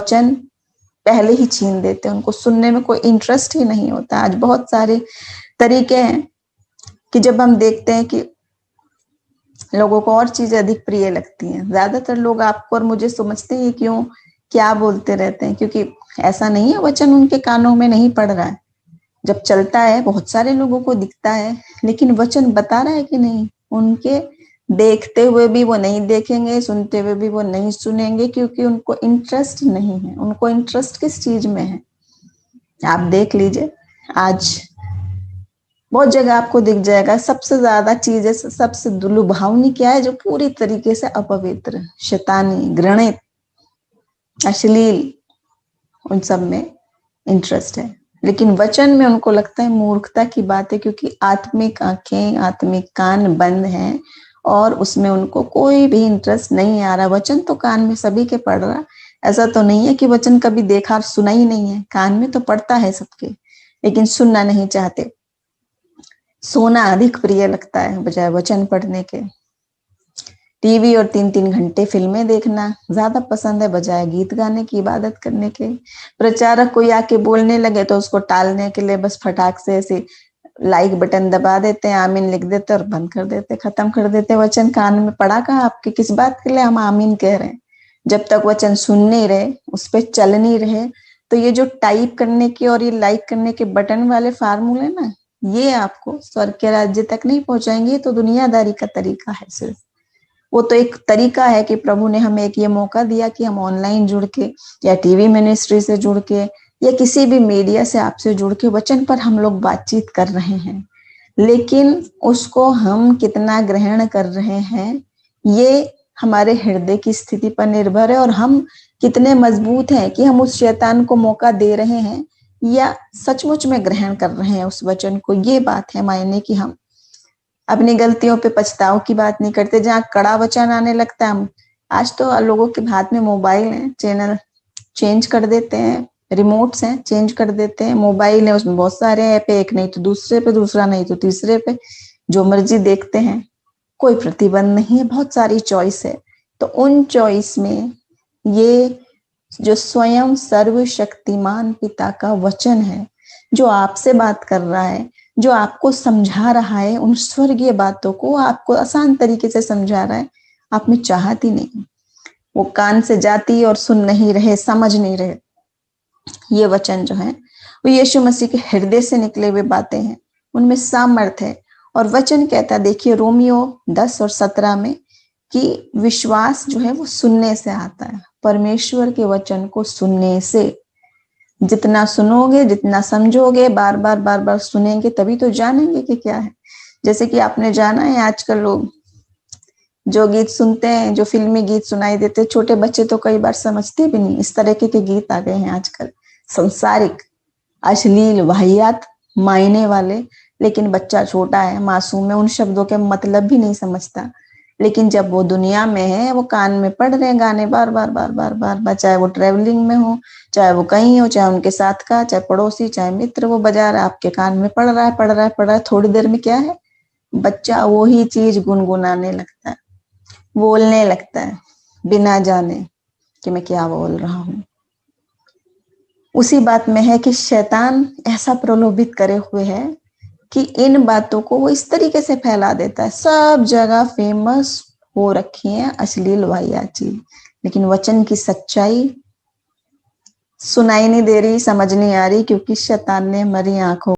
वचन पहले ही छीन देते हैं, उनको सुनने में कोई इंटरेस्ट ही नहीं होता। आज बहुत सारे तरीके हैं कि जब हम देखते हैं कि लोगों को और चीजें अधिक प्रिय लगती हैं। ज्यादातर लोग आपको और मुझे समझते हैं क्यों, क्या बोलते रहते हैं, क्योंकि ऐसा नहीं है वचन उनके कानों में नहीं पड़ रहा है। जब चलता है बहुत सारे लोगों को दिखता है, लेकिन वचन बता रहा है कि नहीं। उनके देखते हुए भी वो नहीं देखेंगे, सुनते हुए भी वो नहीं सुनेंगे, क्योंकि उनको इंटरेस्ट नहीं है। उनको इंटरेस्ट किस चीज में है? आप देख लीजिए, आज बहुत जगह आपको दिख जाएगा। सबसे ज्यादा चीजें, सबसे लुभावनी क्या है? जो पूरी तरीके से अपवित्र, शैतानी, घृणित, अश्लील, उन सब में इंटरेस्ट है। लेकिन वचन में उनको लगता है मूर्खता की बात है, क्योंकि आत्मिक आंखें, आत्मिक कान बंद हैं और उसमें उनको कोई भी इंटरेस्ट नहीं आ रहा। वचन तो कान में सभी के पड़ रहा, ऐसा तो नहीं है कि वचन कभी देखा और सुना ही नहीं है। कान में तो पड़ता है सबके, लेकिन सुनना नहीं चाहते। सोना अधिक प्रिय लगता है बजाय वचन पढ़ने के। टीवी और 3-3 घंटे फिल्में देखना ज्यादा पसंद है बजाय गीत गाने की, इबादत करने के। प्रचारक कोई आके बोलने लगे तो उसको टालने के लिए बस फटाक से ऐसे लाइक बटन दबा देते हैं, आमीन लिख देते और बंद कर देते, खत्म कर देते। वचन कान में पड़ा कहाँ आपके? किस बात के लिए हम आमीन कह रहे हैं? जब तक वचन सुन नहीं रहे, उस पर चल नहीं रहे, तो ये जो टाइप करने के और ये लाइक करने के बटन वाले फार्मूले ना, ये आपको स्वर्ग के राज्य तक नहीं पहुंचाएंगे। तो दुनियादारी का तरीका है सिर्फ। वो तो एक तरीका है कि प्रभु ने हमें एक ये मौका दिया कि हम ऑनलाइन जुड़ के या टीवी मिनिस्ट्री से जुड़ के या किसी भी मीडिया से आपसे जुड़ के वचन पर हम लोग बातचीत कर रहे हैं, लेकिन उसको हम कितना ग्रहण कर रहे हैं ये हमारे हृदय की स्थिति पर निर्भर है, और हम कितने मजबूत हैं कि हम उस शैतान को मौका दे रहे हैं या सचमुच में ग्रहण कर रहे हैं उस वचन को। ये बात है मायने कि हम अपनी गलतियों पे पछताव की बात नहीं करते। जहाँ कड़ा वचन आने लगता है, हम आज तो लोगों के हाथ में मोबाइल है, चैनल चेंज कर देते हैं, रिमोट्स हैं चेंज कर देते हैं, मोबाइल है उसमें बहुत सारे ऐप है, एक नहीं तो दूसरे पे, दूसरा नहीं तो तीसरे पे, जो मर्जी देखते हैं, कोई प्रतिबंध नहीं है, बहुत सारी चॉइस है। तो उन चॉइस में ये जो स्वयं सर्वशक्तिमान पिता का वचन है, जो आपसे बात कर रहा है, जो आपको समझा रहा है, उन स्वर्गीय बातों को आपको आसान तरीके से समझा रहा है, आप में चाहत ही नहीं, वो कान से जाती और सुन नहीं रहे, समझ नहीं रहे। ये वचन जो है वो यीशु मसीह के हृदय से निकले हुए बातें हैं, उनमें सामर्थ है। और वचन कहता है, देखिए रोमियो 10 और 17 में, कि विश्वास जो है वो सुनने से आता है। परमेश्वर के वचन को सुनने से, जितना सुनोगे, जितना समझोगे, बार बार सुनेंगे, तभी तो जानेंगे कि क्या है। जैसे कि आपने जाना है आजकल लोग जो गीत सुनते हैं, जो फिल्मी गीत सुनाई देते, छोटे बच्चे तो कई बार समझते भी नहीं, इस तरह के गीत आ गए हैं आजकल, संसारिक, अश्लील, वाहियात मायने वाले। लेकिन बच्चा छोटा है, मासूम है, उन शब्दों के मतलब भी नहीं समझता। लेकिन जब वो दुनिया में है, वो कान में पड़ रहे गाने बार बार, चाहे वो ट्रेवलिंग में हो, चाहे वो कहीं हो, चाहे उनके साथ का, चाहे पड़ोसी, चाहे मित्र, वो बजा रहा है, आपके कान में पड़ रहा है। थोड़ी देर में क्या है, बच्चा वही चीज गुनगुनाने लगता है, बोलने लगता है, बिना जाने कि मैं क्या बोल रहा हूं। उसी बात में है कि शैतान ऐसा प्रलोभित करे हुए है कि इन बातों को वो इस तरीके से फैला देता है। सब जगह फेमस हो रखी है अश्लील वाहियात चीज, लेकिन वचन की सच्चाई सुनाई नहीं दे रही, समझ नहीं आ रही, क्योंकि शैतान ने हमारी आंखों